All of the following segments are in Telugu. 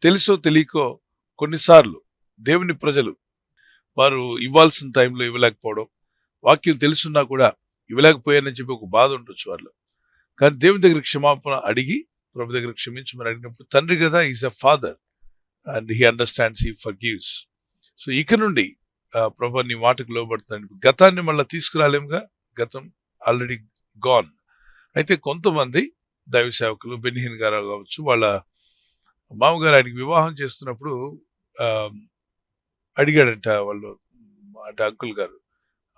తెలుసో తెలియకో కొన్నిసార్లు దేవుని ప్రజలు వారు ఇవ్వాల్సిన టైంలో ఇవ్వలేకపోవడం, వాక్యం తెలుసున్నా కూడా ఇవ్వలేకపోయానని చెప్పి ఒక బాధ ఉండొచ్చు వాళ్ళు. కానీ దేవుని దగ్గర క్షమాపణ అడిగి ప్రభు దగ్గర క్షమించమని అడిగినప్పుడు తండ్రి కదా is a father and he understands, he forgives. So ఇక నుండి ప్రభు నీ మాటకు లోబడుతున్నాను. గతాన్ని మళ్ళీ తీసుకురాలేముగా, గతం ఆల్రెడీ గాన్. అయితే కొంతమంది దైవ సేవకులు బెన్నిహిన్ గారు కావచ్చు, వాళ్ళ మామగారు ఆయనకి వివాహం చేస్తున్నప్పుడు ఆ, అడిగాడంట వాళ్ళు, అంటే అంకుల్ గారు,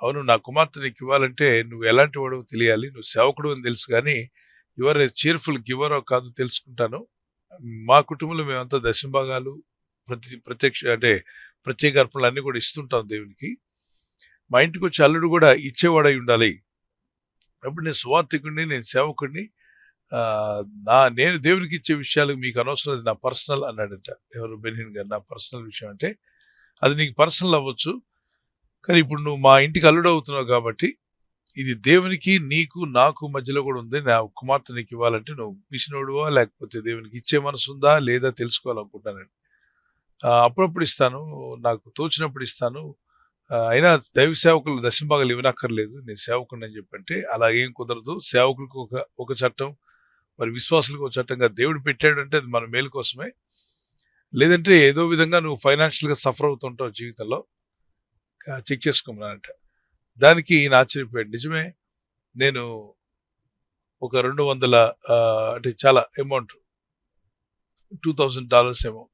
అవును నా కుమార్తె నీకు ఇవ్వాలంటే నువ్వు ఎలాంటి వాడు తెలియాలి, నువ్వు సేవకుడు అని తెలుసు కానీ యువర్ ఏ చీర్ఫుల్ గివరో కాదు తెలుసుకుంటాను. మా కుటుంబంలో మేమంతా దశంభాగాలు ప్రత్యక్ష అంటే ప్రత్యేక అర్పణలు అన్నీ కూడా ఇస్తుంటాం దేవునికి. మా ఇంటికి వచ్చి అల్లుడు కూడా ఇచ్చేవాడై ఉండాలి. అప్పుడు నేను సువార్థికుడిని, నేను సేవకుడిని, నేను దేవునికి ఇచ్చే విషయాలు మీకు అనవసరం, అది నా పర్సనల్ అన్నాడంట. ఎవరు? బెన్నిహిన్ గారు. నా పర్సనల్ విషయం అంటే అది నీకు పర్సనల్ అవ్వచ్చు, కానీ ఇప్పుడు నువ్వు మా ఇంటికి అల్లుడు అవుతున్నావు కాబట్టి ఇది దేవునికి నీకు నాకు మధ్యలో కూడా ఉంది. నా కుమార్తె నీకు ఇవ్వాలంటే నువ్వు పిసినోడువా లేకపోతే దేవునికి ఇచ్చే మనసు ఉందా లేదా తెలుసుకోవాలనుకుంటానండి. అప్పుడప్పుడు ఇస్తాను, నాకు తోచినప్పుడు ఇస్తాను, అయినా దైవ సేవకులు దశంభాగాలు ఇవ్వనక్కర్లేదు, నేను సేవకుని అని చెప్పంటే అలా ఏం కుదరదు. సేవకులకు ఒక చట్టం, మరి విశ్వాసులకు ఒక చట్టంగా దేవుడు పెట్టాడంటే అది మన మేలు కోసమే. లేదంటే ఏదో విధంగా నువ్వు ఫైనాన్షియల్గా సఫర్ అవుతుంటావు జీవితంలో, చెక్ చేసుకోమన్నానంట. దానికి ఈయన ఆశ్చర్యపోయాడు. నిజమే, నేను ఒక 200 అంటే చాలా అమౌంట్, $2,000 ఏమో,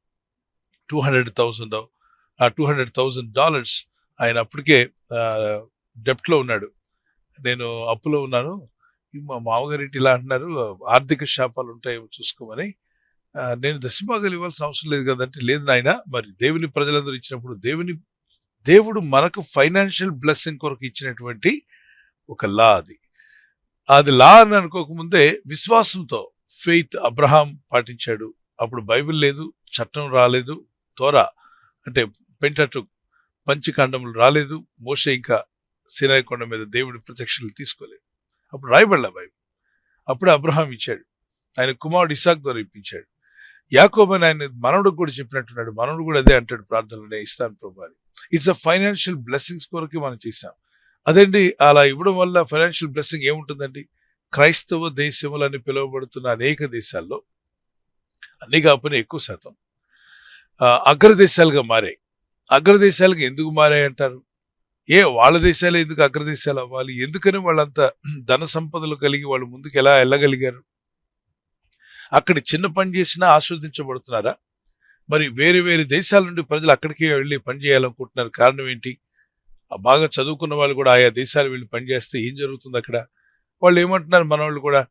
200,000 ఆ $200,000 ఆయన అప్పటికే డెప్ట్లో ఉన్నాడు. నేను అప్పులో ఉన్నాను, మా మామగారింటి ఇలా అంటున్నారు, ఆర్థిక శాపాలు ఉంటాయేమో చూసుకోమని. నేను దశంభాగాలు ఇవ్వాల్సిన అవసరం లేదు కదంటే, లేదు నాయన, మరి దేవుని ప్రజలందరూ ఇచ్చినప్పుడు దేవుడు మనకు ఫైనాన్షియల్ బ్లెస్సింగ్ కొరకు ఇచ్చినటువంటి ఒక లా అది లా అని అనుకోకముందే విశ్వాసంతో ఫెయిత్ అబ్రహాం పాటించాడు. అప్పుడు బైబిల్ లేదు, చట్టం రాలేదు, తోరా అంటే పెంటటుక్ పంచకాండములు రాలేదు, మోషే ఇంకా సినాయి కొండ మీద దేవుడి ప్రత్యక్షలు తీసుకోలేదు. అప్పుడు రాయబడలే బైబిల్. అప్పుడు అబ్రహాం ఇచ్చాడు, ఆయన కుమారుడు ఇసాక్ ద్వారా ఇప్పించాడు. యాకోబు అని ఆయన మనవుడికి కూడా చెప్పినట్టున్నాడు, మనవుడు కూడా అదే అంటాడు ప్రార్థనలు, నేను ఇస్తాను ప్రభు అని. ఇట్స్ అ ఫైనాన్షియల్ బ్లెస్సింగ్స్ కొరకు మనం చేశాం. అదండి, అలా ఇవ్వడం వల్ల ఫైనాన్షియల్ బ్లెస్సింగ్ ఏముంటుందండి? క్రైస్తవ దేశములని పిలువబడుతున్న అనేక దేశాల్లో, అన్ని కాకపోయినా ఎక్కువ శాతం అగ్రదేశాలుగా మారాయి. అగ్రదేశాలుగా ఎందుకు మారాయి అంటారు? వాళ్ళ దేశాలు ఎందుకు అగ్రదేశాలు అవ్వాలి? ఎందుకని వాళ్ళంతా ధన సంపదలు కలిగి వాళ్ళు ముందుకు ఎలా వెళ్ళగలిగారు? అక్కడ చిన్న పని చేసినా ఆస్వాదించబడుతున్నారా? మరి వేరే వేరే దేశాల నుండి ప్రజలు అక్కడికే వెళ్ళి పని చేయాలనుకుంటున్నారు. కారణం ఏంటి? బాగా చదువుకున్న వాళ్ళు కూడా ఆయా దేశాలు వెళ్ళి పనిచేస్తే ఏం జరుగుతుంది అక్కడ? వాళ్ళు ఏమంటున్నారు, మన వాళ్ళు కూడా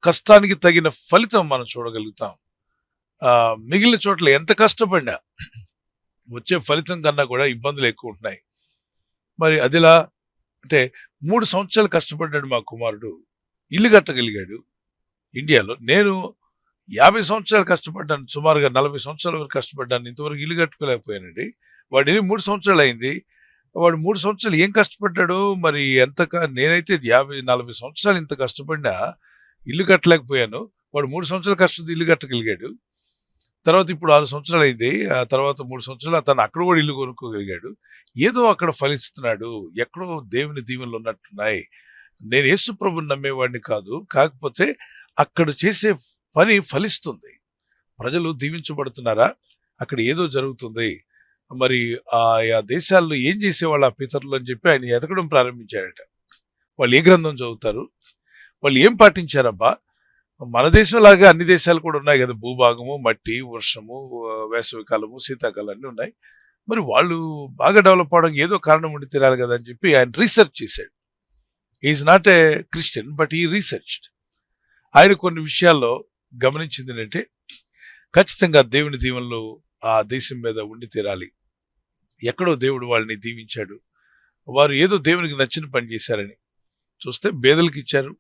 కష్టానికి తగిన ఫలితం మనం చూడగలుగుతాం. మిగిలిన చోట్ల ఎంత కష్టపడినా వచ్చే ఫలితం కన్నా కూడా ఇబ్బందులు ఎక్కువ ఉంటున్నాయి. మరి అదిలా అంటే 3 సంవత్సరాలు కష్టపడ్డాడు మా కుమారుడు, ఇల్లు కట్టగలిగాడు ఇండియాలో. నేను 50 సంవత్సరాలు కష్టపడ్డాను, సుమారుగా 40 సంవత్సరాల వరకు కష్టపడ్డాను, ఇంతవరకు ఇల్లు కట్టుకోలేకపోయానండి. వాడు 3 సంవత్సరాలు అయింది. వాడు 3 సంవత్సరాలు ఏం కష్టపడ్డాడో మరి, నేనైతే 50-40 సంవత్సరాలు ఇంత కష్టపడినా ఇల్లు కట్టలేకపోయాను. వాడు 3 సంవత్సరాలు కష్టంతో ఇల్లు కట్టగలిగాడు. తర్వాత ఇప్పుడు 6 సంవత్సరాలు అయింది, ఆ తర్వాత 3 సంవత్సరాలు అతను అక్కడ కూడా ఇల్లు కొనుక్కోగలిగాడు. ఏదో అక్కడ ఫలిస్తున్నాడు, ఎక్కడో దేవుని దీవెనలు ఉన్నట్టున్నాయి. నేను యేసు ప్రభుని నమ్మేవాడిని కాదు, కాకపోతే అక్కడ చేసే పని ఫలిస్తుంది, ప్రజలు దీవించబడుతున్నారా, అక్కడ ఏదో జరుగుతుంది. మరి ఆ దేశాల్లో ఏం చేసేవాళ్ళు ఆ పితరులు అని చెప్పి ఆయన ఎతకడం ప్రారంభించాడట. వాళ్ళు ఏ గ్రంథం చదువుతారు, వాళ్ళు ఏం పాటించారబ్బా? మన దేశం లాగా అన్ని దేశాలు కూడా ఉన్నాయి కదా, భూభాగము, మట్టి, వర్షము, వేసవి కాలము, శీతాకాలం అన్నీ ఉన్నాయి. మరి వాళ్ళు బాగా డెవలప్ అవడం ఏదో కారణం ఉండి తినాలి కదా అని చెప్పి ఆయన రీసెర్చ్ చేశాడు. Is not a Christian, but ఈ రీసెర్చ్డ్. ఆయన కొన్ని విషయాల్లో గమనించింది ఏంటంటే, ఖచ్చితంగా దేవుని దీవెనలు ఆ దేశం మీద ఉండి తీరాలి. ఎక్కడో దేవుడు వాళ్ళని దీవించాడు, వారు ఏదో దేవునికి నచ్చిన పని చేశారని చూస్తే పేదలకు ఇచ్చారు,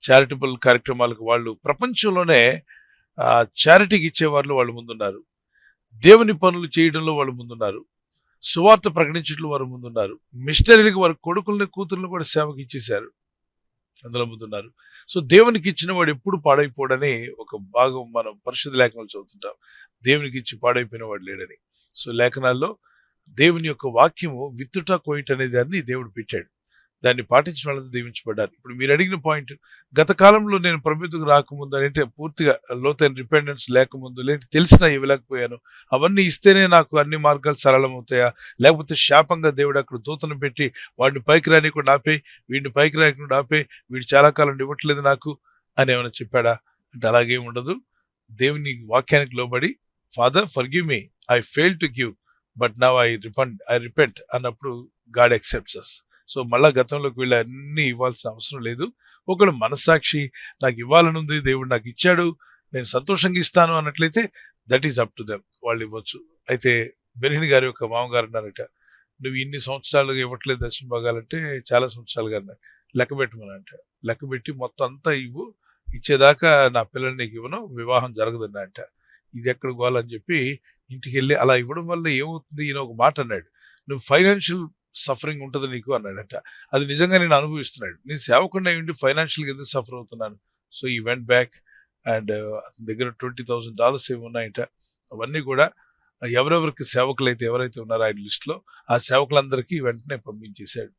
చారిటబుల్ కార్యక్రమాలకు వాళ్ళు ప్రపంచంలోనే చారిటీకి ఇచ్చేవాళ్ళు వాళ్ళు ముందున్నారు, దేవుని పనులు చేయడంలో వాళ్ళు ముందున్నారు, సువార్త ప్రకటించడంలో వారు ముందున్నారు, మిషనరీలకు వారి కొడుకుల్ని కూతుర్లను కూడా సేవకి ఇచ్చేశారు. అందులో ముందున్నారు. సో దేవునికి ఇచ్చిన వాడు ఎప్పుడు పాడైపోడని ఒక భాగం మనం పరిశుద్ధ లేఖనాలు చదువుతుంటాం. దేవునికి ఇచ్చి పాడైపోయిన వాడు లేడని. సో లేఖనాల్లో దేవుని యొక్క వాక్యము విత్తుట కోయిట అనే దాన్ని దేవుడు పెట్టాడు. దాన్ని పాటించిన వాళ్ళంతా దీవించబడ్డారు. ఇప్పుడు మీరు అడిగిన పాయింట్, గత కాలంలో నేను ప్రభుత్వకు రాకముందు అంటే పూర్తిగా లోతైన రిపెండెన్స్ లేకముందు లేదంటే తెలిసినా ఇవ్వలేకపోయాను, అవన్నీ ఇస్తేనే నాకు అన్ని మార్గాలు సరళమవుతాయా, లేకపోతే శాపంగా దేవుడు అక్కడ దూతను పెట్టి వాడిని పైకి రానికుండా ఆపే, వీడిని పైకి రానికుండా ఆపే, వీడు చాలా కాలం ఇవ్వట్లేదు నాకు అని ఏమైనా చెప్పాడా అంటే అలాగేం ఉండదు. దేవుని వాక్యానికి లోబడి father forgive me, I fail to give but now I repent అన్నప్పుడు గాడ్ యాక్సెప్ట్స్ అస్. సో మళ్ళా గతంలోకి వెళ్ళి అన్ని ఇవ్వాల్సిన అవసరం లేదు. ఒకడు మనస్సాక్షి నాకు ఇవ్వాలని ఉంది, దేవుడు నాకు ఇచ్చాడు, నేను సంతోషంగా ఇస్తాను అన్నట్లయితే that is up to them, వాళ్ళు ఇవ్వచ్చు. అయితే బెనిహిన్ గారి యొక్క మామగారు అన్నారట, నువ్వు ఇన్ని సంవత్సరాలుగా ఇవ్వట్లేదు దర్శన భాగాలంటే చాలా సంవత్సరాలుగా అన్నారు. లెక్క పెట్టమనంట, లెక్క పెట్టి మొత్తం అంతా ఇవ్వు, ఇచ్చేదాకా నా పిల్లల్ని నీకు ఇవ్వను, వివాహం జరగదన్నా అంట. ఇది ఎక్కడ గోలని చెప్పి ఇంటికి వెళ్ళి అలా ఇవ్వడం వల్ల ఏమవుతుంది, ఈయన ఒక మాట అన్నాడు, నువ్వు ఫైనాన్షియల్ సఫరింగ్ ఉంటుంది నీకు అన్నాడట. అది నిజంగా నేను అనుభవిస్తున్నాడు. నేను సేవకుండా ఉండి ఫైనాన్షియల్గా ఎందుకు సఫర్ అవుతున్నాను. సో ఈ వెంట్ బ్యాక్ అండ్ అతని దగ్గర $20,000 ఏమి ఉన్నాయంట. అవన్నీ కూడా ఎవరెవరికి సేవకులు అయితే ఎవరైతే ఉన్నారో ఆయన లిస్ట్లో ఆ సేవకులందరికీ వెంటనే పంపించేశాడు.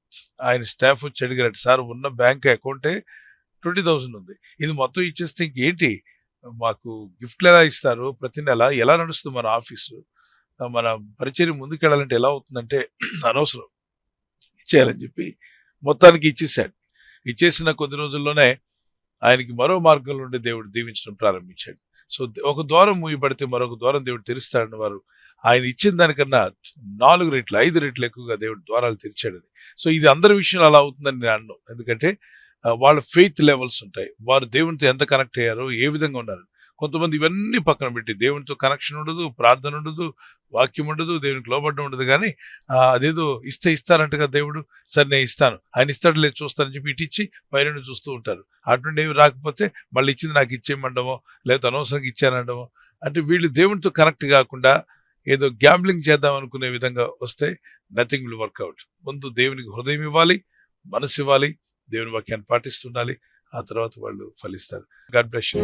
ఆయన స్టాఫ్ వచ్చి అడిగారట, సార్ ఉన్న బ్యాంక్ అకౌంటే 20,000 ఉంది, ఇది మొత్తం ఇచ్చేస్తే ఇంకేంటి, మాకు గిఫ్ట్లు ఎలా ఇస్తారు, ప్రతి నెల ఎలా నడుస్తుంది మన ఆఫీసు, మన పరిచర్య ముందుకెళ్ళాలంటే ఎలా అవుతుందంటే అనవసరం, ఇచ్చేయాలని చెప్పి మొత్తానికి ఇచ్చేసాడు. ఇచ్చేసిన కొద్ది రోజుల్లోనే ఆయనకి మరో మార్గంలో ఉండి దేవుడు దీవించడం ప్రారంభించాడు. సో ఒక ద్వారం మూయబడితే మరొక ద్వారం దేవుడు తెరుస్తాడని వారు ఆయన ఇచ్చిన దానికన్నా 4 రెట్లు 5 రెట్లు ఎక్కువగా దేవుడు ద్వారాలు తెరిచాడని. సో ఇది అందరి విషయంలో అలా అవుతుందని నేను అన్నాను. ఎందుకంటే వాళ్ళ ఫెయిత్ లెవెల్స్ ఉంటాయి, వారు దేవునితో ఎంత కనెక్ట్ అయ్యారో, ఏ విధంగా ఉన్నారు. కొంతమంది ఇవన్నీ పక్కన పెట్టి దేవునితో కనెక్షన్ ఉండదు, ప్రార్థన ఉండదు, వాక్యం ఉండదు, దేవునికి లోబడ్డం ఉండదు, కానీ అదేదో ఇస్తారంటగా దేవుడు, సరే నేను ఇస్తాను, ఆయన ఇస్తాడు లేదు చూస్తానని చెప్పి ఇటు ఇచ్చి పైన చూస్తూ ఉంటారు. అటువంటి ఏమి రాకపోతే మళ్ళీ ఇచ్చింది నాకు ఇచ్చేయమండమో లేకపోతే అనవసరంగా ఇచ్చానండమో. అంటే వీళ్ళు దేవునితో కనెక్ట్ కాకుండా ఏదో గ్యాంబ్లింగ్ చేద్దాం అనుకునే విధంగా వస్తే నథింగ్ విల్ వర్క్అవుట్. ముందు దేవునికి హృదయం ఇవ్వాలి, మనసు ఇవ్వాలి, దేవుని వాక్యాన్ని పాటిస్తుండాలి, ఆ తర్వాత వాళ్ళు ఫలిస్తారు. God bless you.